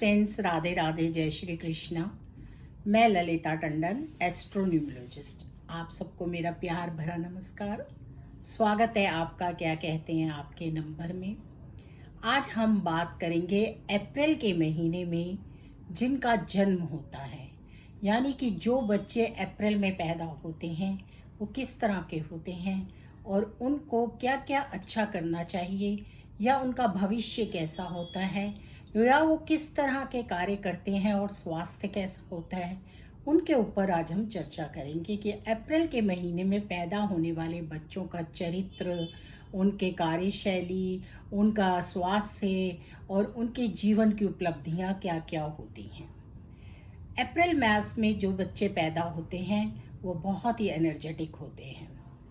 Friends, Radhe Radhe, जय श्री कृष्णा। मैं ललिता टंडन, एस्ट्रोन्यूमरोलॉजिस्ट। आप सबको मेरा प्यार भरा नमस्कार। स्वागत है आपका क्या कहते हैं आपके नंबर में। आज हम बात करेंगे अप्रैल के महीने में जिनका जन्म होता है, यानी कि जो बच्चे अप्रैल में पैदा होते हैं वो किस तरह के होते हैं और उनको क्या क्या अच्छा करना चाहिए, या उनका भविष्य कैसा होता है, या वो किस तरह के कार्य करते हैं और स्वास्थ्य कैसा होता है। उनके ऊपर आज हम चर्चा करेंगे कि अप्रैल के महीने में पैदा होने वाले बच्चों का चरित्र, उनके कार्यशैली, उनका स्वास्थ्य और उनके जीवन की उपलब्धियां क्या क्या होती हैं। अप्रैल मास में जो बच्चे पैदा होते हैं वो बहुत ही एनर्जेटिक होते हैं।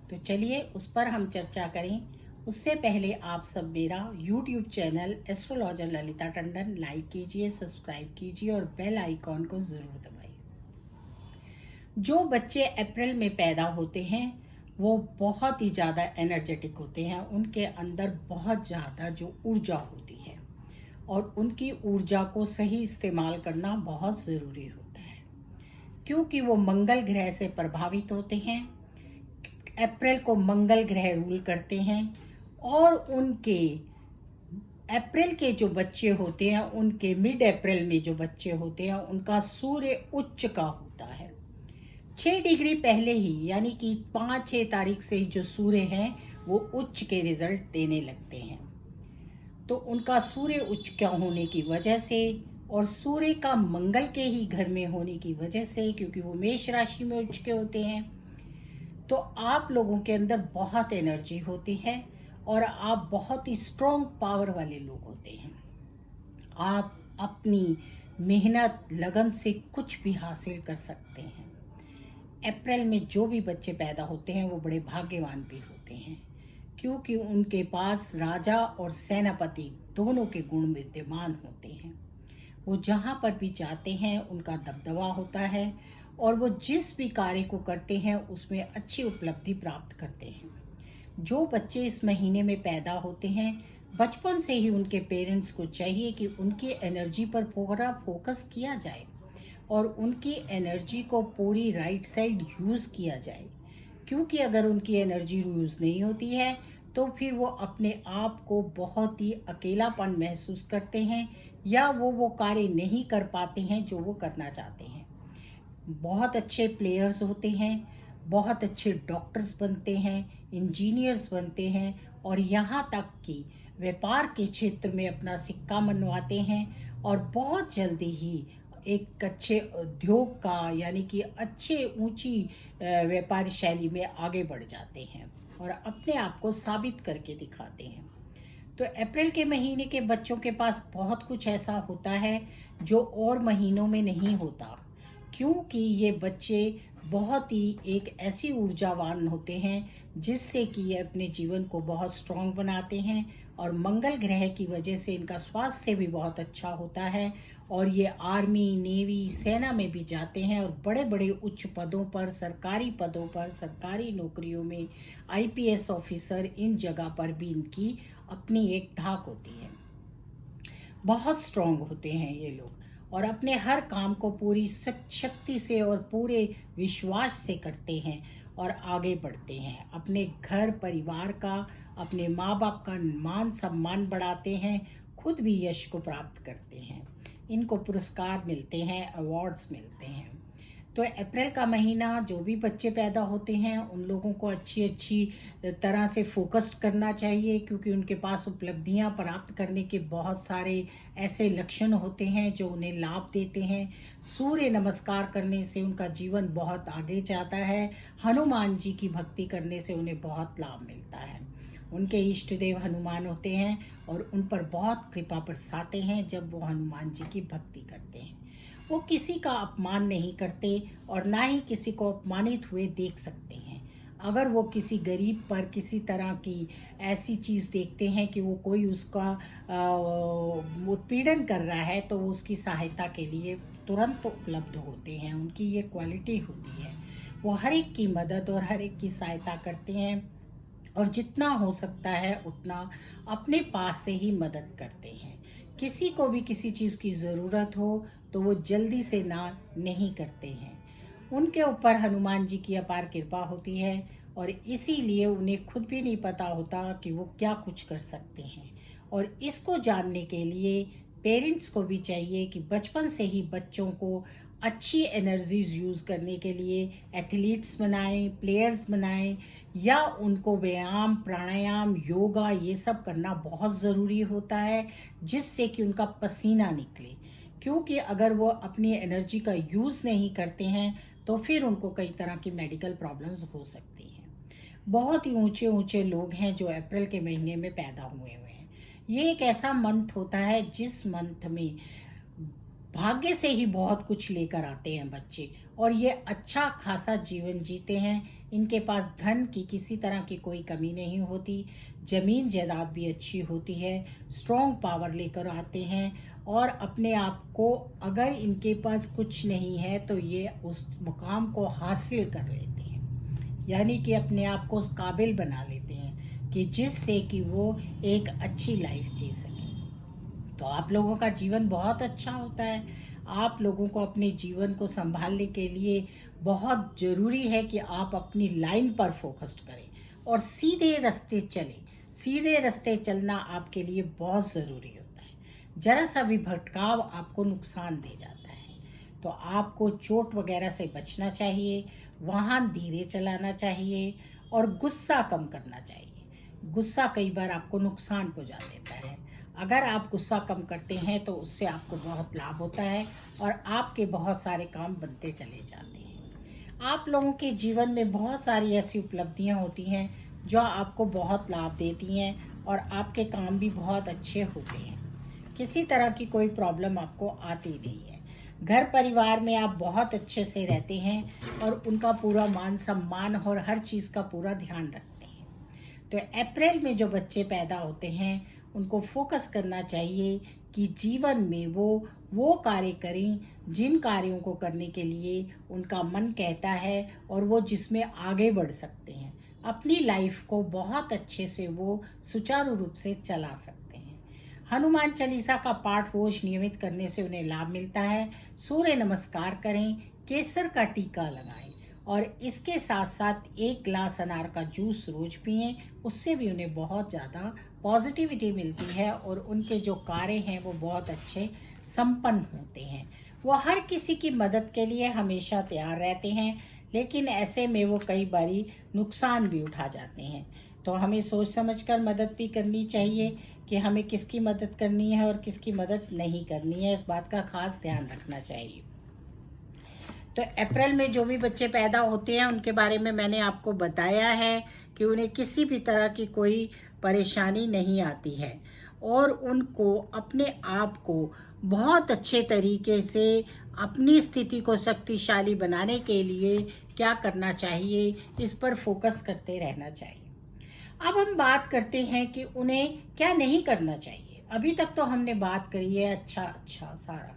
तो चलिए उस पर हम चर्चा करें। उससे पहले आप सब मेरा YouTube channel astrologer Lalita Tandon like कीजिए, सब्सक्राइब कीजिए और बेल आइकॉन को ज़रूर दबाइए। जो बच्चे अप्रैल में पैदा होते हैं वो बहुत ही ज़्यादा एनर्जेटिक होते हैं। उनके अंदर बहुत ज़्यादा जो ऊर्जा होती है और उनकी ऊर्जा को सही इस्तेमाल करना बहुत ज़रूरी होता है, क्योंकि वो मंगल ग्रह से प्रभावित होते हैं। अप्रैल को मंगल ग्रह रूल करते हैं और उनके अप्रैल के जो बच्चे होते हैं, उनके मिड अप्रैल में जो बच्चे होते हैं, उनका सूर्य उच्च का होता है। 6 डिग्री पहले ही, यानी कि 5-6 तारीख से ही जो सूर्य हैं वो उच्च के रिजल्ट देने लगते हैं। तो उनका सूर्य उच्च का होने की वजह से और सूर्य का मंगल के ही घर में होने की वजह से, क्योंकि वो मेष राशि में उच्च के होते हैं, तो आप लोगों के अंदर बहुत एनर्जी होती है और आप बहुत ही स्ट्रॉन्ग पावर वाले लोग होते हैं। आप अपनी मेहनत लगन से कुछ भी हासिल कर सकते हैं। अप्रैल में जो भी बच्चे पैदा होते हैं वो बड़े भाग्यवान भी होते हैं, क्योंकि उनके पास राजा और सेनापति दोनों के गुण विद्यमान होते हैं। वो जहाँ पर भी जाते हैं उनका दबदबा होता है और वो जिस भी कार्य को करते हैं उसमें अच्छी उपलब्धि प्राप्त करते हैं। जो बच्चे इस महीने में पैदा होते हैं, बचपन से ही उनके पेरेंट्स को चाहिए कि उनकी एनर्जी पर पूरा फोकस किया जाए और उनकी एनर्जी को पूरी राइट साइड यूज़ किया जाए, क्योंकि अगर उनकी एनर्जी यूज़ नहीं होती है तो फिर वो अपने आप को बहुत ही अकेलापन महसूस करते हैं या वो कार्य नहीं कर पाते हैं जो वो करना चाहते हैं। बहुत अच्छे प्लेयर्स होते हैं, बहुत अच्छे डॉक्टर्स बनते हैं, इंजीनियर्स बनते हैं और यहाँ तक कि व्यापार के क्षेत्र में अपना सिक्का मनवाते हैं और बहुत जल्दी ही एक अच्छे उद्योग का, यानी कि अच्छे ऊंची व्यापार शैली में आगे बढ़ जाते हैं और अपने आप को साबित करके दिखाते हैं। तो अप्रैल के महीने के बच्चों के पास बहुत कुछ ऐसा होता है जो और महीनों में नहीं होता, क्योंकि ये बच्चे बहुत ही एक ऐसी ऊर्जावान होते हैं जिससे कि ये अपने जीवन को बहुत स्ट्रॉन्ग बनाते हैं और मंगल ग्रह की वजह से इनका स्वास्थ्य भी बहुत अच्छा होता है और ये आर्मी, नेवी, सेना में भी जाते हैं और बड़े बड़े उच्च पदों पर, सरकारी पदों पर, सरकारी नौकरियों में, IPS ऑफिसर, इन जगह पर भी इनकी अपनी एक धाक होती है। बहुत स्ट्रॉन्ग होते हैं ये लोग और अपने हर काम को पूरी शक्ति से और पूरे विश्वास से करते हैं और आगे बढ़ते हैं। अपने घर परिवार का, अपने माँ बाप का मान सम्मान बढ़ाते हैं, खुद भी यश को प्राप्त करते हैं। इनको पुरस्कार मिलते हैं, अवार्ड्स मिलते हैं। तो अप्रैल का महीना जो भी बच्चे पैदा होते हैं उन लोगों को अच्छी तरह से फोकस करना चाहिए, क्योंकि उनके पास उपलब्धियां प्राप्त करने के बहुत सारे ऐसे लक्षण होते हैं जो उन्हें लाभ देते हैं। सूर्य नमस्कार करने से उनका जीवन बहुत आगे जाता है। हनुमान जी की भक्ति करने से उन्हें बहुत लाभ मिलता है। उनके इष्ट देव हनुमान होते हैं और उन पर बहुत कृपा बरसाते हैं जब वो हनुमान जी की भक्ति करते हैं। वो किसी का अपमान नहीं करते और ना ही किसी को अपमानित हुए देख सकते हैं। अगर वो किसी गरीब पर किसी तरह की ऐसी चीज़ देखते हैं कि वो कोई उसका उत्पीड़न कर रहा है, तो वो उसकी सहायता के लिए तुरंत उपलब्ध होते हैं। उनकी ये क्वालिटी होती है, वो हर एक की मदद और हर एक की सहायता करते हैं और जितना हो सकता है उतना अपने पास से ही मदद करते हैं। किसी को भी किसी चीज़ की ज़रूरत हो तो वो जल्दी से ना नहीं करते हैं। उनके ऊपर हनुमान जी की अपार कृपा होती है और इसीलिए उन्हें खुद भी नहीं पता होता कि वो क्या कुछ कर सकते हैं। और इसको जानने के लिए पेरेंट्स को भी चाहिए कि बचपन से ही बच्चों को अच्छी एनर्जीज यूज़ करने के लिए एथलीट्स बनाएं, प्लेयर्स बनाएं, या उनको व्यायाम, प्राणायाम, योगा ये सब करना बहुत ज़रूरी होता है, जिससे कि उनका पसीना निकले। क्योंकि अगर वो अपनी एनर्जी का यूज़ नहीं करते हैं तो फिर उनको कई तरह की मेडिकल प्रॉब्लम्स हो सकती हैं। बहुत ही ऊंचे ऊंचे लोग हैं जो अप्रैल के महीने में पैदा हुए हैं। ये एक ऐसा मंथ होता है जिस मंथ में भाग्य से ही बहुत कुछ लेकर आते हैं बच्चे, और ये अच्छा खासा जीवन जीते हैं। इनके पास धन की किसी तरह की कोई कमी नहीं होती, जमीन जायदाद भी अच्छी होती है, स्ट्रॉन्ग पावर लेकर आते हैं, और अपने आप को अगर इनके पास कुछ नहीं है तो ये उस मुकाम को हासिल कर लेते हैं, यानी कि अपने आप को काबिल बना लेते हैं कि जिससे कि वो एक अच्छी लाइफ जी सके। तो आप लोगों का जीवन बहुत अच्छा होता है। आप लोगों को अपने जीवन को संभालने के लिए बहुत ज़रूरी है कि आप अपनी लाइन पर फोकस्ड करें और सीधे रास्ते चलें। सीधे रास्ते चलना आपके लिए बहुत ज़रूरी होता है। जरा सा भी भटकाव आपको नुकसान दे जाता है। तो आपको चोट वगैरह से बचना चाहिए, वाहन धीरे चलाना चाहिए और गुस्सा कम करना चाहिए। गुस्सा कई बार आपको नुकसान पहुंचा देता है। अगर आप गुस्सा कम करते हैं तो उससे आपको बहुत लाभ होता है और आपके बहुत सारे काम बनते चले जाते हैं। आप लोगों के जीवन में बहुत सारी ऐसी उपलब्धियां होती हैं जो आपको बहुत लाभ देती हैं और आपके काम भी बहुत अच्छे होते हैं। किसी तरह की कोई प्रॉब्लम आपको आती नहीं है। घर परिवार में आप बहुत अच्छे से रहते हैं और उनका पूरा मान सम्मान और हर चीज़ का पूरा ध्यान रखते हैं। तो अप्रैल में जो बच्चे पैदा होते हैं उनको फोकस करना चाहिए कि जीवन में वो कार्य करें जिन कार्यों को करने के लिए उनका मन कहता है और वो जिसमें आगे बढ़ सकते हैं। अपनी लाइफ को बहुत अच्छे से वो सुचारू रूप से चला सकते हैं। हनुमान चालीसा का पाठ रोज नियमित करने से उन्हें लाभ मिलता है। सूर्य नमस्कार करें, केसर का टीका लगाएं और इसके साथ साथ 1 गिलास अनार का जूस रोज पिएं। उससे भी उन्हें बहुत ज़्यादा पॉजिटिविटी मिलती है और उनके जो कार्य हैं वो बहुत अच्छे संपन्न होते हैं। वो हर किसी की मदद के लिए हमेशा तैयार रहते हैं, लेकिन ऐसे में वो कई बारी नुकसान भी उठा जाते हैं। तो हमें सोच समझकर मदद भी करनी चाहिए कि हमें किसकी मदद करनी है और किसकी मदद नहीं करनी है। इस बात का खास ध्यान रखना चाहिए। तो अप्रैल में जो भी बच्चे पैदा होते हैं उनके बारे में मैंने आपको बताया है कि उन्हें किसी भी तरह की कोई परेशानी नहीं आती है और उनको अपने आप को बहुत अच्छे तरीके से अपनी स्थिति को शक्तिशाली बनाने के लिए क्या करना चाहिए, इस पर फोकस करते रहना चाहिए। अब हम बात करते हैं कि उन्हें क्या नहीं करना चाहिए। अभी तक तो हमने बात करी है अच्छा सारा।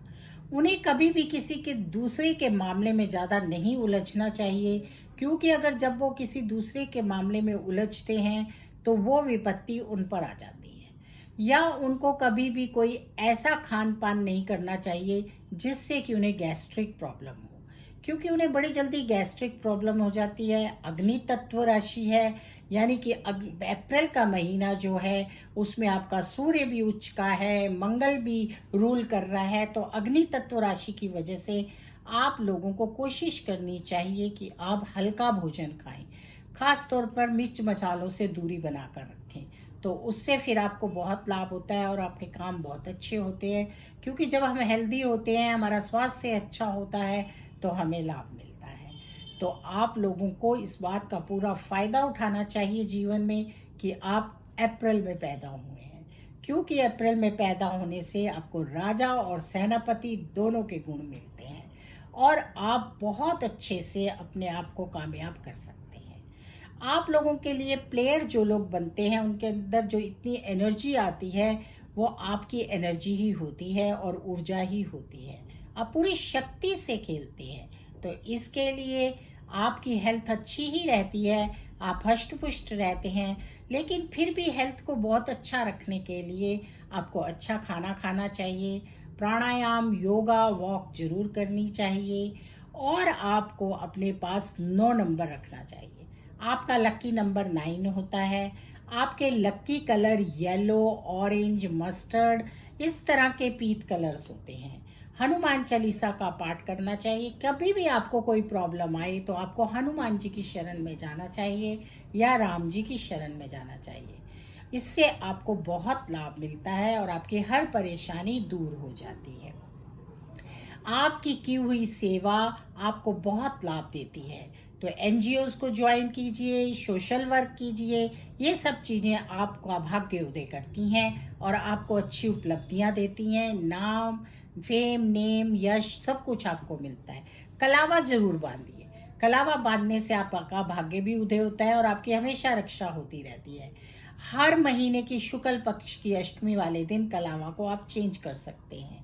उन्हें कभी भी किसी के दूसरे के मामले में ज़्यादा नहीं उलझना चाहिए, क्योंकि अगर जब वो किसी दूसरे के मामले में उलझते हैं तो वो विपत्ति उन पर आ जाती है। या उनको कभी भी कोई ऐसा खान पान नहीं करना चाहिए जिससे कि उन्हें गैस्ट्रिक प्रॉब्लम हो, क्योंकि उन्हें बड़ी जल्दी गैस्ट्रिक प्रॉब्लम हो जाती है। अग्नि तत्व राशि है, यानी कि अप्रैल का महीना जो है उसमें आपका सूर्य भी उच्च का है, मंगल भी रूल कर रहा है। तो अग्नि तत्व राशि की वजह से आप लोगों को कोशिश करनी चाहिए कि आप हल्का भोजन खाएं, खास तौर पर मिर्च मसालों से दूरी बनाकर रखें। तो उससे फिर आपको बहुत लाभ होता है और आपके काम बहुत अच्छे होते हैं, क्योंकि जब हम हेल्दी होते हैं, हमारा स्वास्थ्य अच्छा होता है तो हमें लाभ मिलता है। तो आप लोगों को इस बात का पूरा फायदा उठाना चाहिए जीवन में कि आप अप्रैल में पैदा हुए हैं, क्योंकि अप्रैल में पैदा होने से आपको राजा और सेनापति दोनों के गुण मिलते हैं और आप बहुत अच्छे से अपने आप को कामयाब कर सकते हैं। आप लोगों के लिए प्लेयर जो लोग बनते हैं उनके अंदर जो इतनी एनर्जी आती है वो आपकी एनर्जी ही होती है और ऊर्जा ही होती है। आप पूरी शक्ति से खेलते हैं, तो इसके लिए आपकी हेल्थ अच्छी ही रहती है, आप हष्ट पुष्ट रहते हैं। लेकिन फिर भी हेल्थ को बहुत अच्छा रखने के लिए आपको अच्छा खाना खाना चाहिए, प्राणायाम, योगा, वॉक जरूर करनी चाहिए और आपको अपने पास 9 नंबर रखना चाहिए। आपका लकी नंबर 9 होता है। आपके lucky colour yellow, orange, mustard, इस तरह के पीत कलर्स होते हैं। हनुमान चालीसा का पाठ करना चाहिए। कभी भी आपको कोई प्रॉब्लम आए तो आपको हनुमान जी की शरण में जाना चाहिए या राम जी की शरण में जाना चाहिए। इससे आपको बहुत लाभ मिलता है और आपकी हर परेशानी दूर हो जाती है। आपकी की हुई सेवा आपको बहुत लाभ देती है। तो एनजीओज को ज्वाइन कीजिए, सोशल वर्क कीजिए, ये सब चीज़ें आपका भाग्य उदय करती हैं और आपको अच्छी उपलब्धियां देती हैं। नाम, फेम, नेम, यश सब कुछ आपको मिलता है। कलावा जरूर बांधिए। कलावा बांधने से आपका भाग्य भी उदय होता है और आपकी हमेशा रक्षा होती रहती है। हर महीने की शुक्ल पक्ष की अष्टमी वाले दिन कलावा को आप चेंज कर सकते हैं।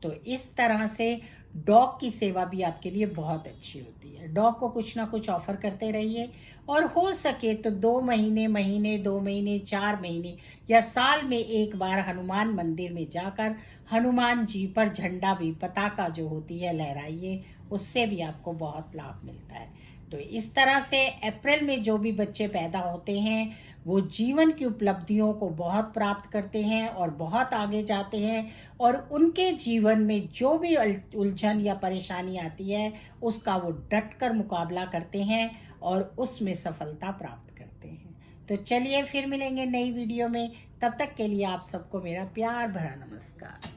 तो इस तरह से डॉग की सेवा भी आपके लिए बहुत अच्छी होती है। डॉग को कुछ ना कुछ ऑफर करते रहिए और हो सके तो 2 महीने, 2 महीने, 4 महीने या साल में एक बार हनुमान मंदिर में जाकर हनुमान जी पर झंडा भी, पताका जो होती है, लहराइए। उससे भी आपको बहुत लाभ मिलता है। तो इस तरह से अप्रैल में जो भी बच्चे पैदा होते हैं वो जीवन की उपलब्धियों को बहुत प्राप्त करते हैं और बहुत आगे जाते हैं और उनके जीवन में जो भी उलझन या परेशानी आती है उसका वो डट कर मुकाबला करते हैं और उसमें सफलता प्राप्त करते हैं। तो चलिए फिर मिलेंगे नई वीडियो में। तब तक के लिए आप सबको मेरा प्यार भरा नमस्कार।